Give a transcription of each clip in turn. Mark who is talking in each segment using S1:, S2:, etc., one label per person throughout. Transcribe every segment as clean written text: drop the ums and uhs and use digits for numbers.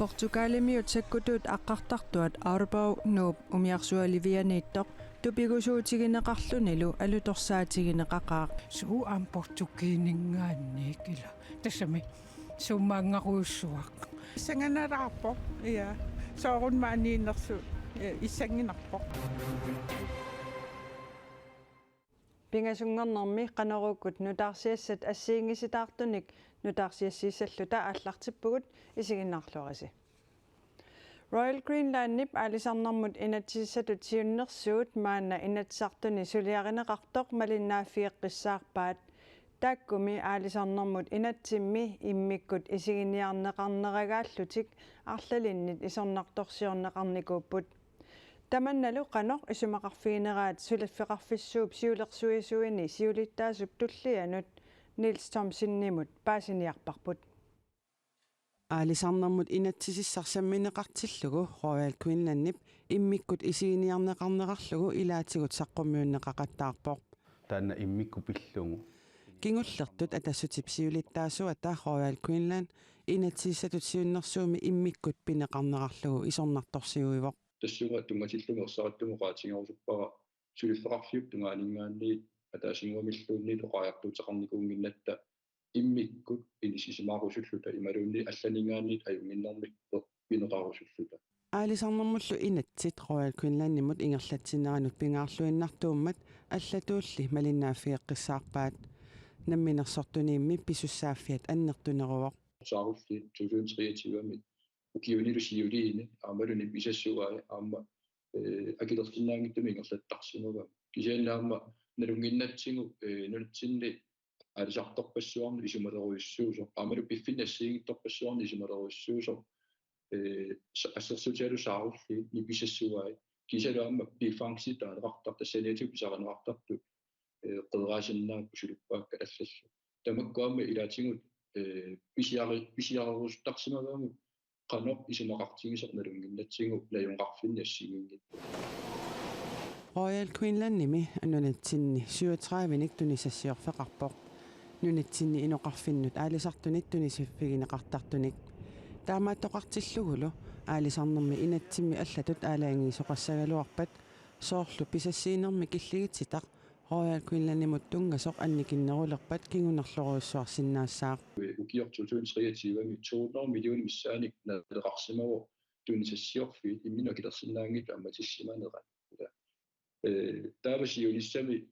S1: Portugalimiut sakkutut aqqartartuat Aarpau nuup umiarsualivianiittoq tupigusuutigineqarlunilu alutorsaatigineqaqaaq
S2: suu am portugiiningaanniikila tassami summaangaruussuaq sanganaraarpoq ia soorunmaaniinnersu исангинарпоq
S1: pingasunngornermi qanerukkut nutaarsiassat assiingisitaartunik nutaarsiassiissalluta ааллартиппугут исигиннаарлуараси Royal Greenland-nip аалисарнэрмут инатсиссатут сиуннерсуут маана инатсартуни сулиаринеқартоқ малиннааффиеққиссаарпаат тааккуми аалисарнэрмут инатсимми иммиккут исигиниарнеқарнерагааллутик арлалиннит исорнарторсиорнеқарникууппут таманналу қанеқ исумақарфигинераат сулаффеқарфиссууп сиулерсуисуини сиулиттаасуп туллианут Nils Thomsen-nimut paasiniarparput
S3: аалисарнэрмут инатсисиссарсамминеқартиллугу Royal Greenland-nip иммиккут исигиниарнеқарнеқарлугу илаатигут саққуммиуннеқақаттаарпоқ
S4: таана иммикку пиллугу
S3: кингуллертут атассутип сиулиттаасуата Royal Greenland инатсиссатут сиуннэрсууми иммиккут пинеқарнеқарлугу исорнарторсиуивоқ
S5: тассуга тунгатиллумерсаратумоqaatiнгорусуппара сулиффеқарфиуп тунгаанингаанни атаасингуамиллуунни оқаяртуутеқарникуунгиннатта иммиккут инисисимаарусуллута ималуунни алланингааннит аюнгиннэрмикпо пинеқарусуллута
S3: аалисарнэрмуллу инатсит Royal Greenland-nimут ингерлатсинеранут пингаарлуиннартууммат аллатуулли малиннааффиэққиссаарпаат намминерсортуниимми писуссааффиат аннертунеруоқ
S5: саарулли 2023-ами укиунилусиулиини аамалуни писассугаа аама акилерсиннаангиттуми ингерлаттарсинуга кисианнаама налунгиннатсигу нултсинни алисарторпассуарни исумалеруиссуусо аамалу пиффиннассиигитторпассуарни исумалеруиссуусо ассерсутиалу саарулли ниписассугаа кисалуама пифангсита алеқартар тассаниатиу писаранеқартарту қедераасиннаак пусулуппаакка аллаллу тамаккуама илаатингут писиарерустарсимагааму qanoq исумақартигисерналунгиннатсигу лаюнқарфиннассигингит
S3: Royal Greenland-nimi анунатсинни 37-ник тунисассиорфеқарпоқ нунатсинни иноқарфиннут аалисартунит тунисиффигинеқартартуник таамааттоқартиллугулу аалисарнэрми инатсимми аллатут аалаангиисоқассагалуарпат соорлу писассиинерми киллигитситақ Royal Greenland-nimut тунгасоқ анникиннерулерпат кигунерлоруйссуарсиннаассаақ
S5: укиорту 2023-ами 200 миллион миссааник налеқарсимаву тунисассиорфи имминакилерсиннаангит амматиссиманерат таавасиулиссами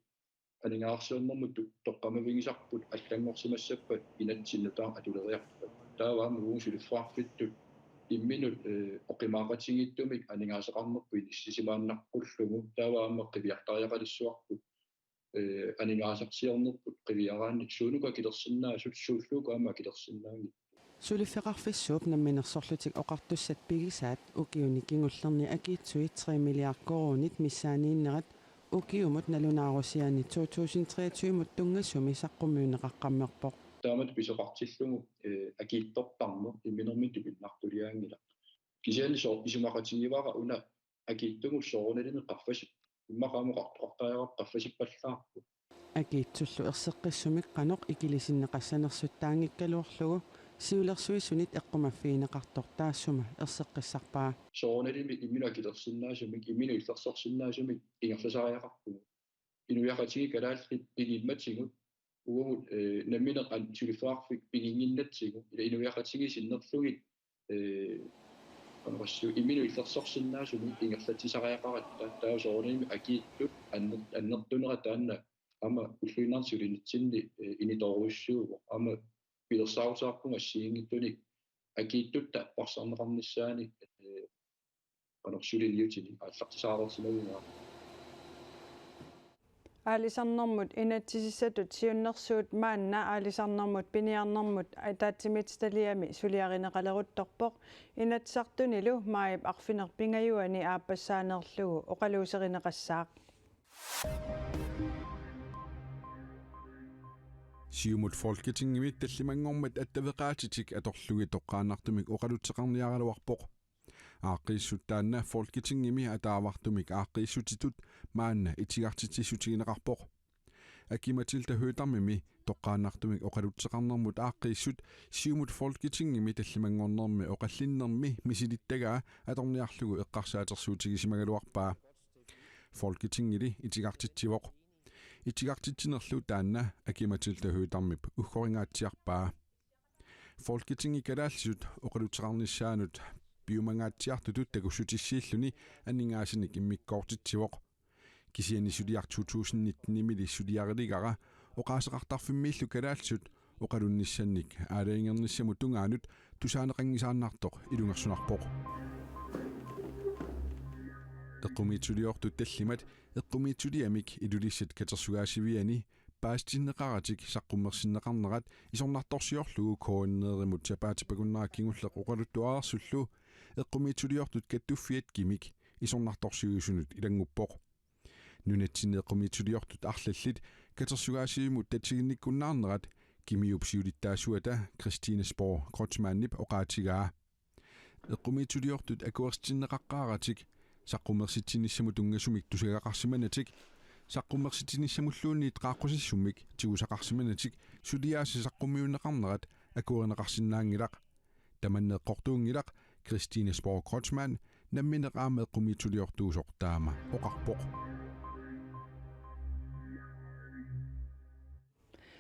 S5: анингаарсууннэрмут тоққамавигисарпут аллангорсимассаппат инатсиннутаа атулериарпат тааваама уусулиффаарфитту имминут оқимаақатигиттумик анингаасеқарнерпуи иссисимааннарқуллугу тааваама қивиартариақалиссуарпут анингаасарсиорнерпут қивиараанни суунука килерсиннаасут сууллуугаама килерсиннаанги
S3: сулиффеқарфиссууп намминерсорлутик оқартуссат пигисаат укиуни кингуллерни акиитсуи 3 миллиард коронит миссаанииннерат укиумут налунаарусиани 2023-мут тунгассуми саққуммиунеқаққаммерпоқ
S5: таамат писоқартиллугу акиитторпарнер имминермин тупиннартулиаангила кисиалисоо исумақатигивара уна акииттугу соорналини қарфасип иммақаамоқартоқартариарап қарфасиппаллаарпу
S3: акиитсуллу ерсеққиссумик қаноқ икилисиннеқассанерсуттаангиккалуорлугу сиулерсуисунит эққумаффиинеқартор таассума ерсеққиссарпаа
S5: соорналими имминакилерсиннаасумик имминуиллерсорсиннаасумик ингерласариақарпугу инуяқатиги калаалли пигимматсигут угут намминеқ антилифаарфик пигингиннатсигу ила инуяқатиги синнерлугит анерсу имминуиллерсорсиннаасумик ингерлатисариақаратта таасоорналими акииттут аннертунера таанна ама уллуинаарсулинитсинни иниторуиссууго ама пилерсаусаарпунга сиингиттуник акииттутта парсарнеқарниссааник канерсулиниутини ааллартисаарерсимагунаа
S1: аалисарнэрмут инатсисиссатут сиуннэрсуут маанна аалисарнэрмут пиниарнэрмут атаатсимитсталиами сулиаринеқалерутторпоқ инатсартунилу маип арфинерпингаюани ааппассаанерлугу оқалуусеринеқассаақ
S6: Siumut folketingimit tallimangormat attavеqaatitik atorlugi toqqaannartumik oqalutseqarniaraluarpoq aaqqiissuttaanna folketingimi ataavartumik aaqqiissutitut maanna itigartitissutigineqarpoq акиматилта хуутармими тоққааннартумик оқалутсеқарнэрмут ааққиссут сиумут Folketingimi таллимангорнэрми оқаллиннэрми мисилиттагаа аторниарлугу эққарсаатерсуутигисимагалуарпаа Folketingili итигартитсивоқ итигартитсинерлу таанна акиматилта хуутармип уггорингаатсиарпаа Folketingi калааллисут оқалутеқарниссаанут биумангаатсиартутут такуссутиссииллуни аннингаасиник иммиккоортитсивоқ кисиани сулиар 2019-мили сулиарилигара оқаасеқартарфиммииллу калааллисут оқалунниссанник аалаингерниссаму тунгаанут тусаанеқангисааннаартоқ илунгерсунарпоқ эққумиитсулиортут таллимат эққумиитсулиамик илулиссат катерсугаасивиани паастиннеқаратик саққуммерсиннеқарнерат исорнарторсиорлугу кооннееримут сапаатипагуннераккингуллеқ оқалуттуаарсуллу эққумиитсулиортут каттуффиат кимик исорнарторсиуисунут илангуппоқ нунатсинеэққумиитсулиортут арлаллит катерсугаасивимут татсигинниккуннаарнерат кимиупсиулиттаасуата Christine Spor Kreutzmann-nip оқаатигаа эққумиитсулиортут акуерситиннеқаққааратик саққуммерситсиниссаму тунгасумик тусагақарсиманатик саққуммерситиниссамуллуунниит qaаққусиссумик тигусақарсиманатик сулиааси саққумиуннеқарнерат акуернеқарсинаангилақ таманнеққортуунгилақ Christine Spor Kreutzmann намминеқаама эққумиитсулиортуусортаама оқарпоқ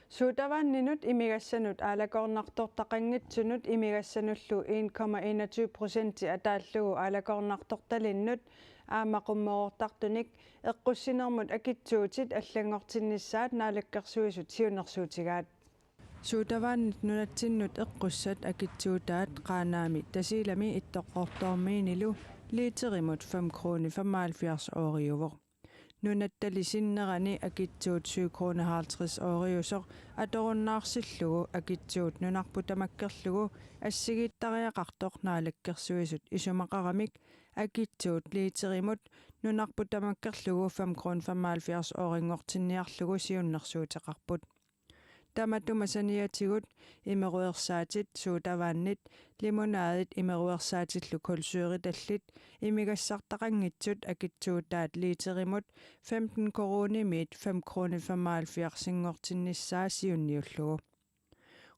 S1: Suutavaanninut imigassanut aalakornartortaqanngitsunut imigassanullu 1,21% ataallugu aalakornartortalinnut aamaqummoortartunik eqqussinermut akitsuutit allangortinnissaat naalakkersuisut siunersuutigaat Suutavaannit nunatsinnut eqqussat akitsuutaat qaanaami tasiilami ittoqqortoormiinilu liiterimut 5 kroner 75 ooriuvoq nunattalisinnerani akitsuut 7 kroner 50 ooriusoq atorunnaarsillugu akitsuut nunarputamakkerlugu assigiittariaqartoq naalakkersuisut isumaqaramik akitsuut liiterimut nunarputamakkerlugu 5 kroner 75 ooringortinniarlugu siunnersuuteqarput Tamatumasaniatigut imeruersaatit suutavaannit limonaadit imeruersaatillu kulsyuritallit imigassartaqanngitsut akitsuutaat liiterimut 15 koronimit 5 kroner 75 singortinnissaa siunniullugu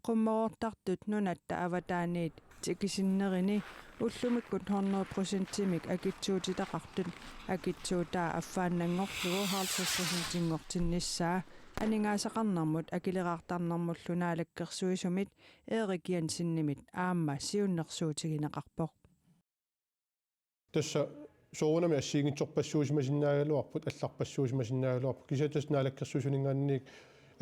S1: qummoortartut nunatta avataaniit tikisinnerini ullumikkut 100%-imik akitsuutitaqartut akitsuutaa affaannangorlugu 50% singortinnissaa Aningaasaqarnermut akileraartarnermullu naalakkersuisumit Erik Jensinnimit aamma siunnersuutigineqarpoq
S7: Tassa soorunami assiigitsorpassuusimasinnaaгаluарпут алларпассуусимасиннаагаluарпут кисатас наалаккерсуусунингаанник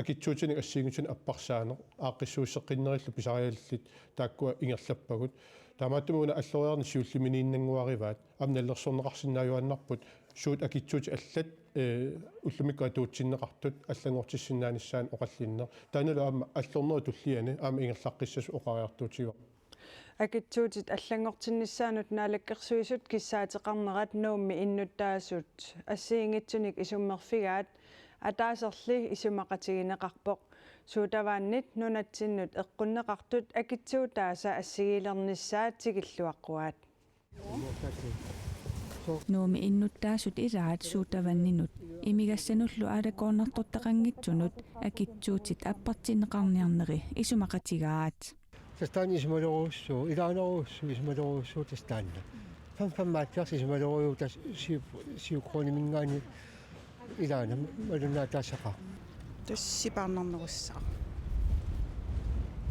S7: акитсуутиник ассиигитсун аппарсаане ааққиссуиссеққиннериллу писариаллит тааккуа ингерлаппагут таамааттумуна аллориарни сиуллиминииннангуариваат амналлерсорнеқарсинааюаннарпут суут акитсуути аллат уллумикка туутсиннеқартут аллангортиссинааниссаан оқаллиннер таанула аама аллорнеру туллиани аама ингерлаққиссас оқариартуутигоо
S1: акитсуутит аллангортиннissaanут наалаккерсуисут киссаатеқарнерат нуумми иннуттаасут ассиингитсуник исуммерфигаат атаасерли исумақатигинеқарпоқ суутавааннит нунатсиннут эққуннеқартут акитсуутааса ассигилернissaат тигиллуаққуаат
S8: нууми иннуттаасут илаат суутаваннинут имигасsanullu аалакоорнартортақангитсунут акитсуутит аппартиннеқарниарнери исумақатигаат
S9: Тастаани исмалоруссуу илаанеруссуу исмалоруссуу тастаанна фамфаммаатсиарси исмалоруу тас сиукронимингаани илаана малунаатаасақа
S2: тассипаарнарнеруссаа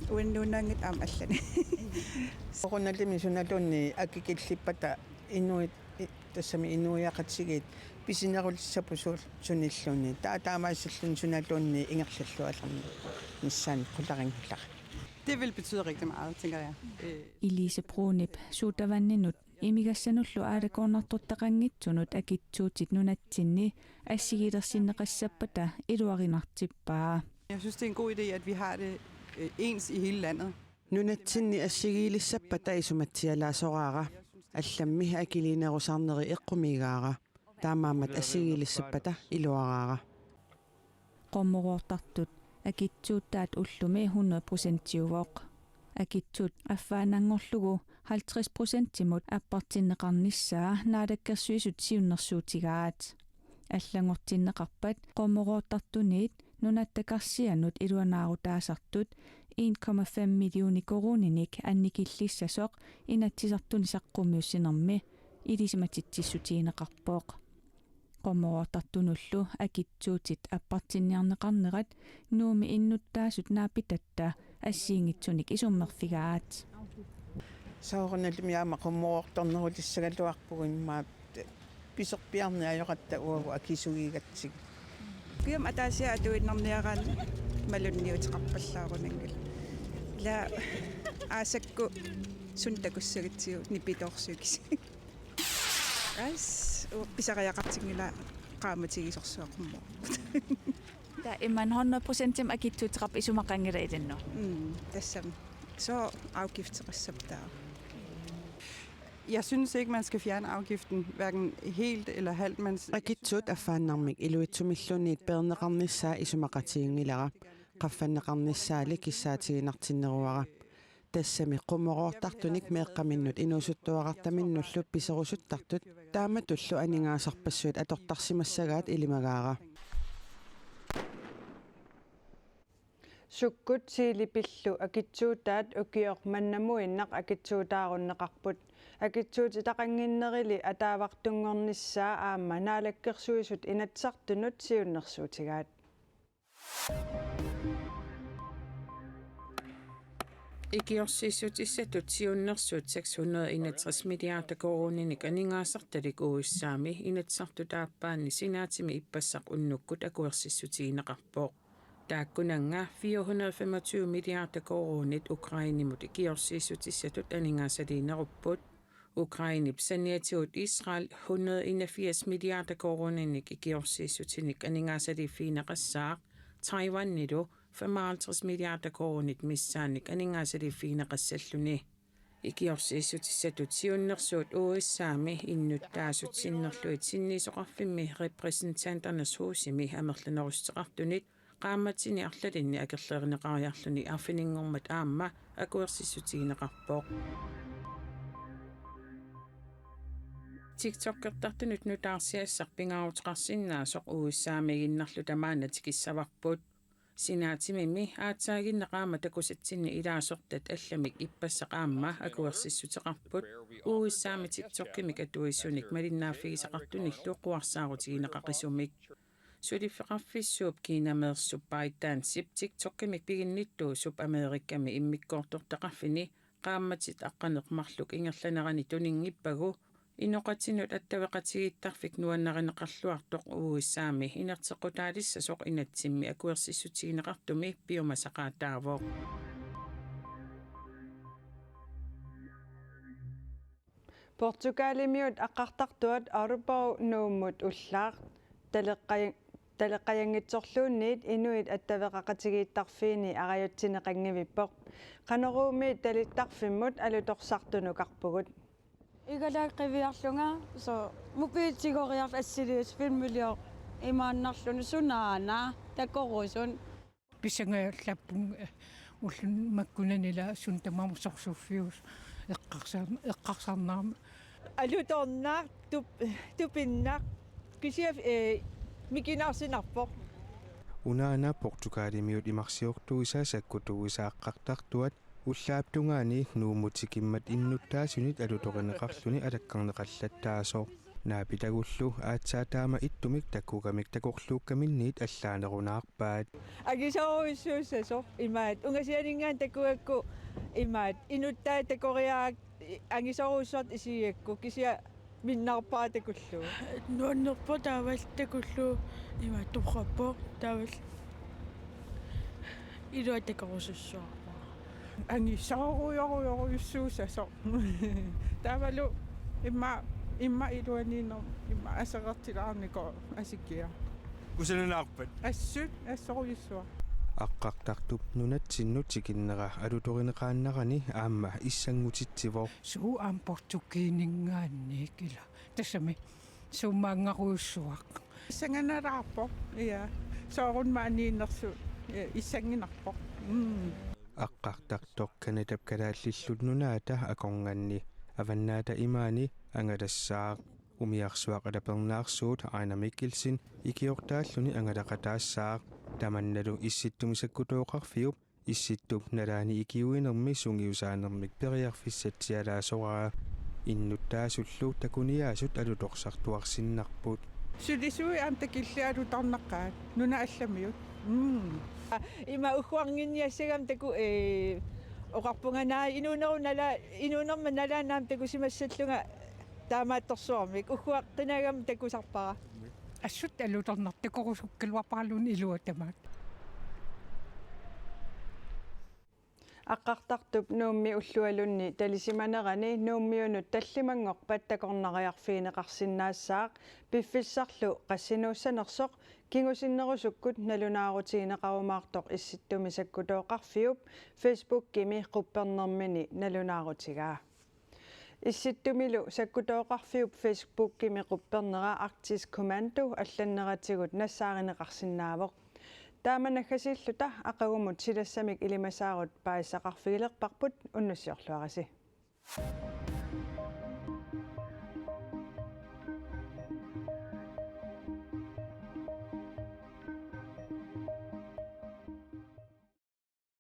S2: уиннунаангит аама аллани орунналими суналуунни акикиллиппата инуит тассами инуяқатсигит писинерулиссапусуул суниллуни таамаассаллун суналуунни ингерллуалерни ниссаан qularingullar
S10: Det vil betyde rigtig meget, tænker jeg.
S8: Elise Brunip suutavannинут имигасsanullu аалакоорнартортақангитсунут акитсуутит нунатсинни ассигилерсиннеқассаппата илуаринартиппаа.
S10: Jeg synes, det er en god idé, at vi har det ens i hele landet.
S3: Nunatsinni assigiilissappata isumatsialaasораара алламми акилинерусарнери эққумигаара таамаамат ассигиилиссаппата илуараара
S8: qommuruortartut akitsuuttaat ullumi 100%-iuvoq akitsut affaanangorlugu 50%-imut appartinneqarnissaa naalakkersuisut siunnersuutigaat аллангортиннеқарпат qommuruortartuniit nunattakarsianut iluanaarutaasartut 1,5 millioni koruninik annikillissasoq inatsisartunisaqqumiussinermi ilisimatitsissutiineqarpooq qomortartunullu akitsuutit appartinniarneqarnerat nuumi innuttaasut naapitatta ассиингитсуник исуммерфигаат
S2: саорналми яама qummuortornerulissagaluarpugun maat писерпиарни ajorata уагу акисугигатсиг
S10: Piam atasia atuinnerniaran malunniutеқарпаллаарунангил ла аасакку сунтакуссагитсиу нипиторсугис ас писариақартингила qaamatigisорсуақуммо
S8: та иман 100% акитсуутеқарп исумақангила иланно
S10: тассам så afgiftsrecepter. Jeg synes ikke, man skal fjerne afgiften, hverken helt eller halvt.
S3: Akitsut affaannarmik iluitsumilluniit perneqarnissaa isumaqatiingilara qaffanneqarnissaali kissaatiginartinneruara тассами qumoroortartunik meeqqaminnut inuusuttuaqartaminnullu piserusuttartut taamatullu aningaasarpassuit atortarsimassagaat ilimagaara
S1: sukkut siilipillu akitsuutaat ukior mannamuinnaq akitsuutaarunnaqarput akitsuuti taqanginnerili ataavartungornissaa aamma naalakkersuisut inatsartunut siunnersuutigaat
S11: Ikiorsiissutissatut siunnersuut 661 milliarder koruninik aningaasartalik uussaami inatsartutaappaanni sinaatimi ippassaq unnukkut akuersissutiineqarpooq taakkunanga 425 milliarder korunit Ukrainimut ikiorsiissutissatut aningaasaliinerupput Ukrainip saniatiut Israel 181 milliarder koruninik ikiorsiissutinik aningaasaliiffiineqassaaq Taiwan-nilu 55 milliarder korunit missaanik aningaasaliiffiineqassalluni ikiorsiissutissatut siunnersuut uissaami innuttaasut sinnerluit sinnisoqarfimmi repræsentanternes husimi amerlanerusteqartunit qaammatini arlalinni akerlerineqariarluni arfiningormat aamma akuersissutiineqarpooq TikTok-kertartunut nutaarsiassarpingaaruteqarsinnaasoq uissaamiginnarlu tamaanatikissavarput sinaatimi aatsaaginneqaama takusatsinni ilaasortat allamik ippassaqaamma akuersissuteqarput uissaami TikTok-kimik atuissunik malinnaaffigisaqartunillu quarsaarutigneqaqisumik suliffeqarfissuup kiinameersuppaittaansip TikTok-kimik piginnittuusup Amerikkami immikkoortortaqarfini qaammatit aqqaneqmarluk ingerlanerani tuningippagu inoqatinut attaveqatigittarfik nuannarineqarluartoq uissaami inertequtaalissasuq inatsimmi akuersissutiineqartumi piumasaqaataavoq
S1: Portugalimiut aqqartartuat Arupau nuummut ullaaq taleqqayangitsorluunniit inuit attaveqaqatigiittarfiini arajuttineqangivippoq qaneruumi talittarfimmut alutorsartunukarpugut
S12: Igalaaqqiviarlunga so mupiitsigoriarf assilius filmulio imaannarlunu sunaana takorusun
S13: pisangaallappunga ullun makkunanila sun tamamsorsuuffius eqqarsarnaarma alutornaar tupinnaaq kisiaf mikinarsinarpoq
S14: unaana Portugalimiut imarsiortuisaassakkutuisaaqqartartuat уллааптунгаани нуумутикиммат иннуттаасунит алуторинеқарлуни алаккарнеқаллаттаасоо наапитагуллу аатсаатаама иттумик таккугамик такорлууккаминниит аллаанерунаарпаат
S13: агисаруиссууссасо имаат унгасианингаан таккуакку имаат инуттаа такориаак агисаруиссуарт исиакку кисиа миннарпаа такуллу нуаннерпо таавал такуллу имаат тухаппо таавал илуа такорусуссуа анgisaaruйоруйоруйуссуусасо тавалу имма илуанинер имма асеқартилаарнико асиккиа кусананаарпат ассоруйуссуа
S14: аққартартуп нунатсиннут сикиннера алуторинеқааннарани аама иссангутитсивоо
S13: суу аам портукиинингаанни кила тассами суммаангаруйуссуақ санганараарпо иа соорунмаанииннерсу иссангинарпо
S14: аққартартоққанатап калааллиллут нунаата акорнганни аваннаата имаани ангалассаақ умиарсуақ алапернаарсуут Айна Миккелсин икиортааллуни ангалақатаассаақ таманналу исситтумисаккутооқарфиуп исситтуп налаани икиуинерми сунгиусаанермик периарфиссатсиалаасораа иннуттаасуллу такуниаасут алуторсартуарсиннарпут
S13: Sulisuи antakillialu tarnaqqaat nuna allamiyut.
S15: Ima uhuarnginniassagam taku oqarpunganaa inuunerma nalaanaam taku simassallunga taamaattorsuarmik uhuaqqinagam takusarpara.
S13: Assut alutornartakorusukkaluapaalun iluatamaat.
S1: Aqqartartup nuummi ullualunni talisimanerani nuummiunut tallimangor pattakornariarfiineqarsinnaassaaq piffissarlu qassinuussanersoq kingusinnerusukkut nalunaarutiineqarumaartoq issittumisakkutooqarfiup Facebook kimi quppernermini nalunaarutigaa issittumilu sakkutooqarfiup Facebook kimi quppernera Arktis Commando алланнерatigut нассааринеқарсинаавоқ тааманаггасииллута ақагумут силассамик илимасаарут паассақарфигилерпарпут уннуссиорлуараси